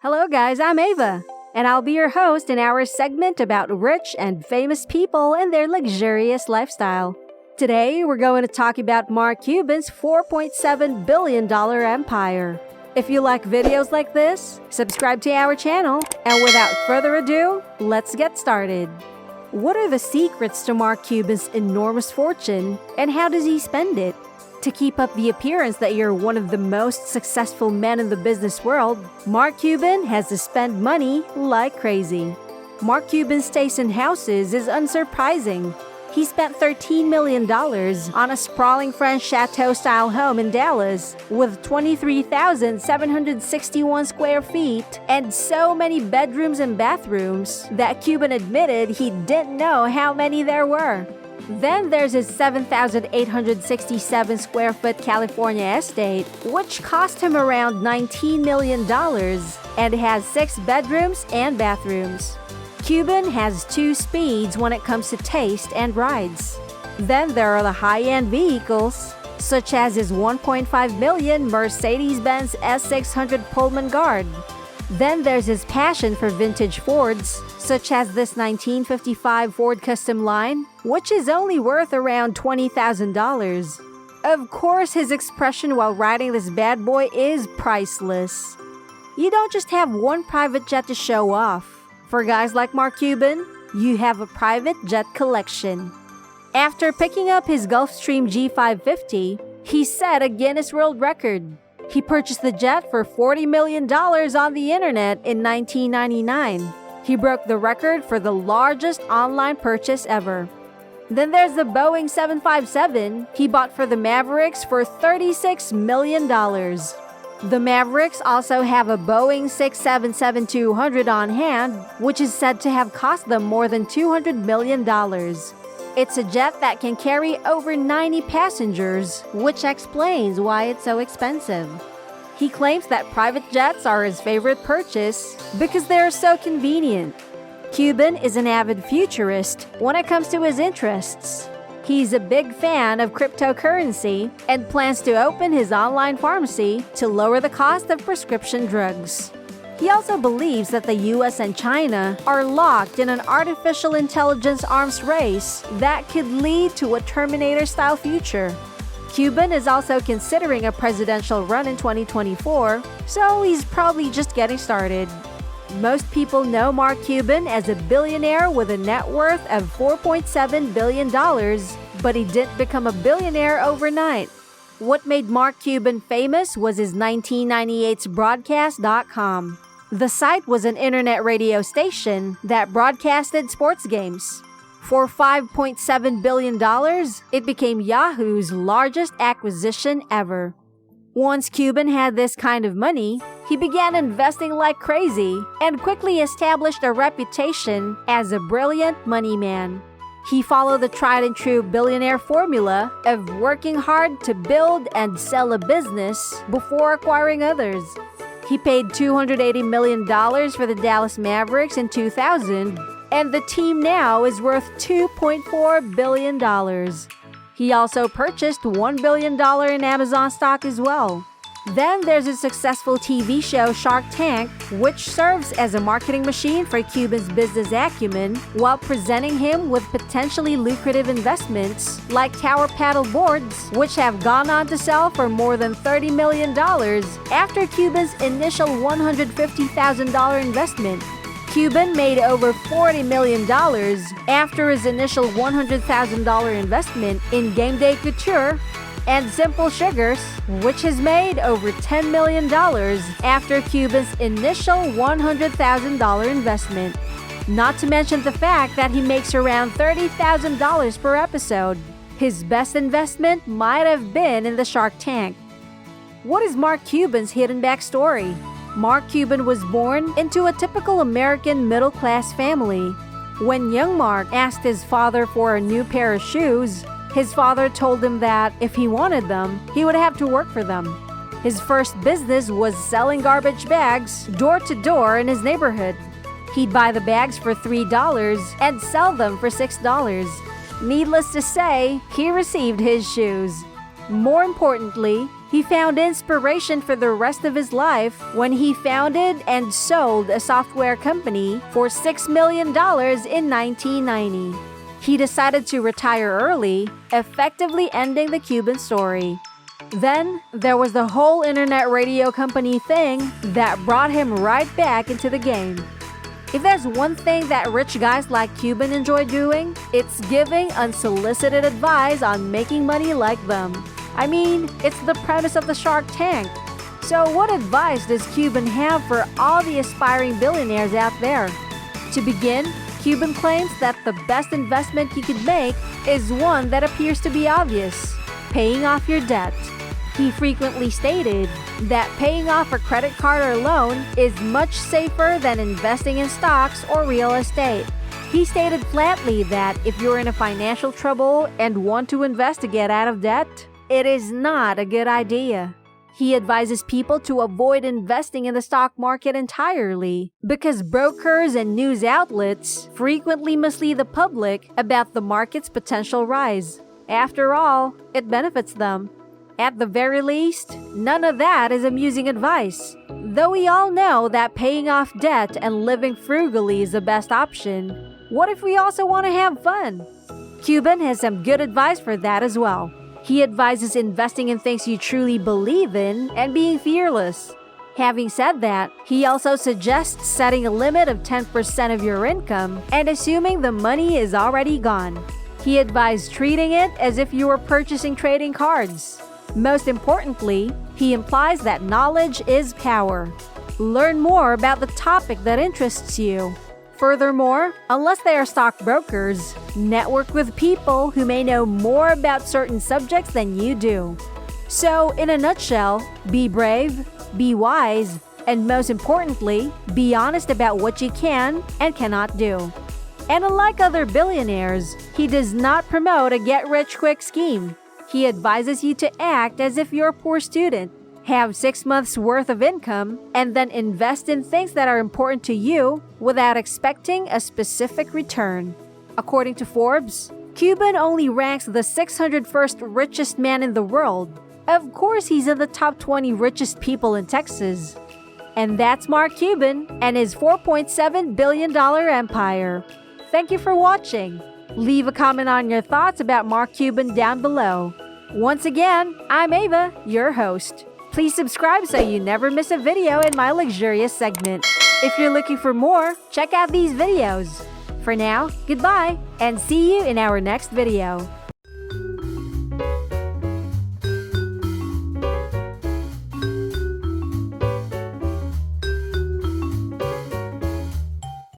Hello guys, I'm Ava, and I'll be your host in our segment about rich and famous people and their luxurious lifestyle. Today, we're going to talk about Mark Cuban's $4.7 billion empire. If you like videos like this, subscribe to our channel, and without further ado, let's get started. What are the secrets to Mark Cuban's enormous fortune, and how does he spend it? To keep up the appearance that you're one of the most successful men in the business world, Mark Cuban has to spend money like crazy. Mark Cuban's taste in houses is unsurprising. He spent $13 million on a sprawling French chateau-style home in Dallas with 23,761 square feet and so many bedrooms and bathrooms that Cuban admitted he didn't know how many there were. Then there's his 7,867 square foot California estate, which cost him around $19 million and has 6 bedrooms and bathrooms. Cuban has 2 speeds when it comes to taste and rides. Then there are the high-end vehicles, such as his $1.5 million Mercedes-Benz S600 Pullman Guard. Then there's his passion for vintage Fords, such as this 1955 Ford Custom Line, which is only worth around $20,000. Of course, his expression while riding this bad boy is priceless. You don't just have one private jet to show off. For guys like Mark Cuban, you have a private jet collection. After picking up his Gulfstream G550, he set a Guinness World Record. He purchased the jet for $40 million on the internet in 1999. He broke the record for the largest online purchase ever. Then there's the Boeing 757 he bought for the Mavericks for $36 million. The Mavericks also have a Boeing 777-200 on hand, which is said to have cost them more than $200 million. It's a jet that can carry over 90 passengers, which explains why it's so expensive. He claims that private jets are his favorite purchase because they are so convenient. Cuban is an avid futurist when it comes to his interests. He's a big fan of cryptocurrency and plans to open his online pharmacy to lower the cost of prescription drugs. He also believes that the US and China are locked in an artificial intelligence arms race that could lead to a Terminator-style future. Cuban is also considering a presidential run in 2024, so he's probably just getting started. Most people know Mark Cuban as a billionaire with a net worth of $4.7 billion, but he didn't become a billionaire overnight. What made Mark Cuban famous was his 1998's Broadcast.com. The site was an internet radio station that broadcasted sports games. For $5.7 billion, it became Yahoo's largest acquisition ever. Once Cuban had this kind of money, he began investing like crazy and quickly established a reputation as a brilliant money man. He followed the tried-and-true billionaire formula of working hard to build and sell a business before acquiring others. He paid $280 million for the Dallas Mavericks in 2000, and the team now is worth $2.4 billion. He also purchased $1 billion in Amazon stock as well. Then there's a successful TV show, Shark Tank, which serves as a marketing machine for Cuban's business acumen while presenting him with potentially lucrative investments like tower paddle boards, which have gone on to sell for more than $30 million after Cuban's initial $150,000 investment. Cuban made over $40 million after his initial $100,000 investment in Game Day COUTURE, and Simple Sugars, which has made over $10 million after Cuban's initial $100,000 investment. Not to mention the fact that he makes around $30,000 per episode. His best investment might have been in the Shark Tank. What is Mark Cuban's hidden backstory? Mark Cuban was born into a typical American middle-class family. When young Mark asked his father for a new pair of shoes, his father told him that if he wanted them, he would have to work for them. His first business was selling garbage bags door to door in his neighborhood. He'd buy the bags for $3 and sell them for $6. Needless to say, he received his shoes. More importantly, He found inspiration for the rest of his life when he founded and sold a software company for $6 million in 1990. He decided to retire early, effectively ending the Cuban story. Then, there was the whole internet radio company thing that brought him right back into the game. If there's one thing that rich guys like Cuban enjoy doing, it's giving unsolicited advice on making money like them. I mean, it's the premise of the Shark Tank. So what advice does Cuban have for all the aspiring billionaires out there? To begin, Cuban claims that the best investment you could make is one that appears to be obvious: paying off your debt. He frequently stated that paying off a credit card or loan is much safer than investing in stocks or real estate. He stated flatly that if you're in a financial trouble and want to invest to get out of debt, it is not a good idea. He advises people to avoid investing in the stock market entirely because brokers and news outlets frequently mislead the public about the market's potential rise. After all, it benefits them. At the very least, none of that is amusing advice. Though we all know that paying off debt and living frugally is the best option, what if we also want to have fun? Cuban has some good advice for that as well. He advises investing in things you truly believe in and being fearless. Having said that, he also suggests setting a limit of 10% of your income and assuming the money is already gone. He advised treating it as if you were purchasing trading cards. Most importantly, he implies that knowledge is power. Learn more about the topic that interests you. Furthermore, unless they are stockbrokers, network with people who may know more about certain subjects than you do. So, in a nutshell, be brave, be wise, and most importantly, be honest about what you can and cannot do. And unlike other billionaires, he does not promote a get-rich-quick scheme. He advises you to act as if you're a poor student. Have 6 months' worth of income and then invest in things that are important to you without expecting a specific return. According to Forbes, Cuban only ranks the 601st richest man in the world. Of course, he's in the top 20 richest people in Texas. And that's Mark Cuban and his $4.7 billion empire. Thank you for watching. Leave a comment on your thoughts about Mark Cuban down below. Once again, I'm Ava, your host. Please subscribe so you never miss a video in my luxurious segment. If you're looking for more, check out these videos. For now, goodbye, and see you in our next video.